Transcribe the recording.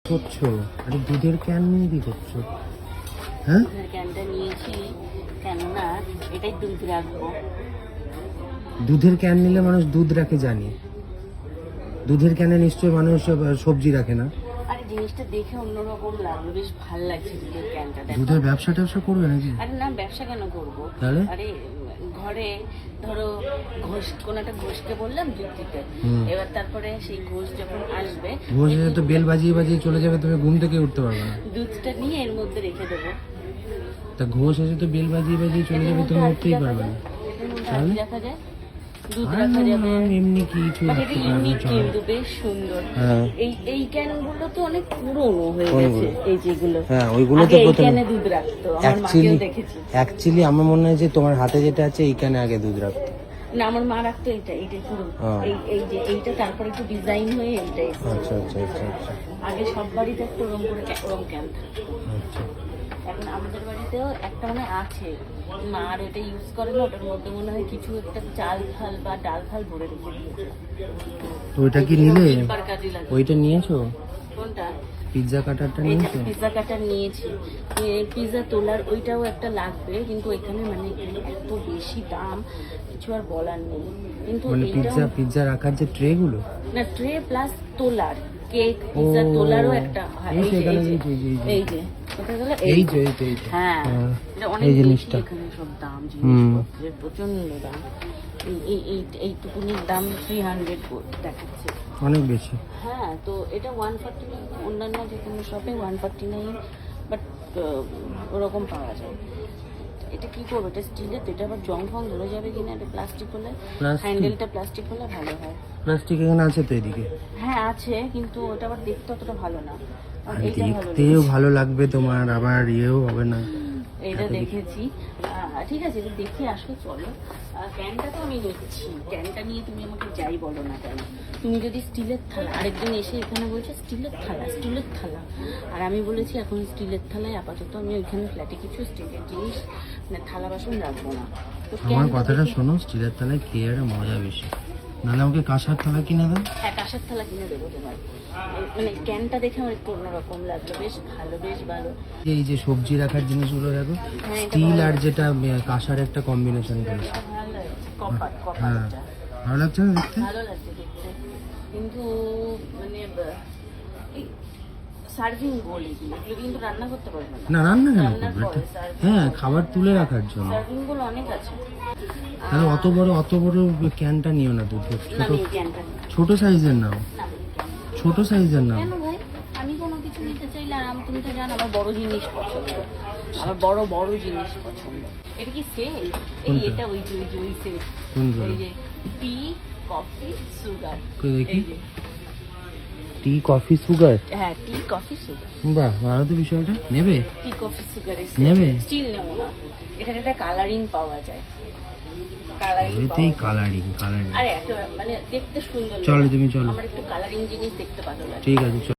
করছো? আরে দুধের ক্যান নিয়ে কি করছো? হ্যাঁ, দুধের ক্যানটা নিয়েছি কেননা এটাই দুধ রাখবো। দুধের ক্যান নিলে মানুষ দুধ রাখে জানি। দুধের ক্যানে নিশ্চয়ই মানুষ সবজি রাখে না। আরে জিনিসটা দেখে অন্যরকম লাগলো, বেশ ভালো লাগছে দুধের ক্যানটা। দুধের ব্যবসা ট্যাবসা করবে নাকি? আরে না, ব্যবসা কেন করবো? তাহলে? আরে ঘরে ধরো ঘোষ, কোন একটা ঘোষকে বললাম দুধ দিতে, এবার তারপরে সেই ঘোষ যখন আসবে, ঘোষ এসে তো বেল বাজিয়ে বাজিয়ে চলে যাবে, তুমি ঘুম থেকে উঠতে পারবে না। দুধটা নিয়ে এর মধ্যে রেখে দেবো। তা ঘোষ এসে তো বেল বাজিয়ে বাজিয়ে চলে যাবে, তুমি উঠতেই পারবে না। এটার মধ্যে তাহলে? রাখা যায়, দুধ রাখা যাবে। এমনি কিছু বাট রাখতে এটা পারবে, ইউনিক চলো। কিন্তু বেশ সুন্দর। হ্যাঁ। এই ক্যানগুলো তো অনেক পুরনো হয়ে কোনগুলো? গেছে, এই যেগুলো। হ্যাঁ, ওইগুলো তো আগে এই প্রথমে ক্যানে দুধ রাখতো, আমার মাকেও দেখেছি। অ্যাকচুয়ালি আমার মনে হয় যে তোমার হাতে যেটা আছে এইখানে আগে দুধ রাখতো। না, আমার মা রাখতো এইটা পুরো। হ্যাঁ। এই যে এইটা তারপরে একটু ডিজাইন হয়ে এইটা এসেছে। আচ্ছা আচ্ছা আচ্ছা আচ্ছা আগে সব বাড়িতে একটা ওরম করে ওরম ক্যান থাকতো। আচ্ছা। এখন আমাদের বাড়িতেও একটা মনে হয় আছে, মা আর ওটা ইউজ করে না, ওটার মধ্যে মনে হয় কিছু একটা চাল ফাল বা ডাল ফাল ভরে রেখে দিয়েছে। তো ওইটা কি নিলে? তিনবার কাজে লাগে। ওইটা নিয়েছো? কোনটা? পিৎজা কাটারটা এইটা নিয়েছো? পিৎজা কাটার নিয়েছি, পিৎজা তোলার ওইটাও একটা লাগবে, কিন্তু এখানে মানে এখানে এত বেশি দাম, কিছু আর বলার নেই। কিন্তু মানে এইটাও পিৎজা রাখার যে ট্রে গুলো? না, ট্রে প্লাস তোলার, কেক পিৎজা তোলারও একটা। হ্যাঁ, এই এই যে যে এখানে এই যে এই যে কোথায় গেল? এই যে হ্যাঁ, এটা অনেক এই বেশি জিনিসটা। এখানে সব দাম, জিনিসপত্রের প্রচন্ড দাম। এইটুকুনির দাম 300 দেখাচ্ছে, অনেক বেশি। হ্যাঁ। তো এটা 149, অন্যান্য যে কোনো শপে 149, বাট ওরকম পাওয়া যায়। এটা কি করবো? এটা স্টিলের তো, এটা আবার জং ফং ধরে যাবে কিনা? এটা প্লাস্টিক হলে, হ্যান্ডেলটা প্লাস্টিক হলে ভালো হয়। প্লাস্টিক এখানে আছে তো এদিকে? হ্যাঁ আছে, কিন্তু ওটা আবার দেখতে অতটা ভালো না। আর আর এইটা ভালো দেখতেও লেগেছে। ভালো লাগবে তোমার, আবার ইয়েও হবে না। এইটা দেখেছি, ঠিক আছে, এটা দেখে আসো, চলো। ক্যানটা তো আমি নিচ্ছি, ক্যানটা নিয়ে তুমি আমাকে যাই বলো না কেন, তুমি যদি স্টিলের থালা, আরেকদিন এসে এখানে বলছে স্টিলের থালা, আর আমি বলেছি এখন স্টিলের থালায় আপাতত আমি ওইখানে ফ্ল্যাটে কিছু স্টিলের জিনিস, মানে থালা বাসন রাখবো না। তো আমার ক্যানটা কথাটা দেখে- শোনো, স্টিলের থালায় খেয়ে একটা মজা বেশি। নাহলে আমাকে কাঁসার থালা কিনে দাও। হ্যাঁ, কাঁসার থালা কিনে দেবো তোমার। মানে ক্যানটা দেখে আমার একটু অন্যরকম লাগলো, বেশ ভালো, বেশ ভালো। এই যে সবজি রাখার জিনিসগুলো দেখো, হ্যাঁ, এটা স্টিল ভালো আর যেটা কাঁসার একটা কম্বিনেশন করেছে। এটা ভালো লাগছে, হ্যাঁ, কপারটা ভালো লাগছে না দেখতে? ভালো লাগছে দেখতে, কিন্তু মানে সার্ভিং বোল এগুলো কিন্তু রান্না করতে পারবে না। না, রান্না কেন রান্নার করবে পরে এটা? সার্ভিং, হ্যাঁ, খাবার তুলে রাখার জন্য। সার্ভিং বোল অনেক আছে। তাহলে অত বড় ক্যানটা নিও না, দুধের না, ছোট আমি এই ক্যানটা নিই। ছোট সাইজের নাও, না, আমি এই ক্যান- ছোট সাইজের নাও। কেন ভাই? আমি কোনো কিছু নিতে চাইলে, আর তুমি তো জানো আমার বড় জিনিস পছন্দ, আমার বড় জিনিস পছন্দ। এটা কি সেল? এই কোনটা? এটা ওই যে ওই সেল, কোনগুলো? এই যে টি, কফি, সুগার। কই দেখি। এই যে টি, কফি, সুগার। হ্যাঁ, টি, কফি, সুগার। বাহ, ভালো তো বিষয়টা। নেবে? টি, কফি, সুগার নেবে? স্টিল নেবো না, এখানে একটা কালারিং পাওয়া যায়, কালারিং এতেই কালারিং। আরে একটা মানে দেখতে সুন্দর লাগে। চলো তুমি চলো। আমার একটু কালারিং জিনিস দেখতে ভালো লাগে। ঠিক আছে, চলো।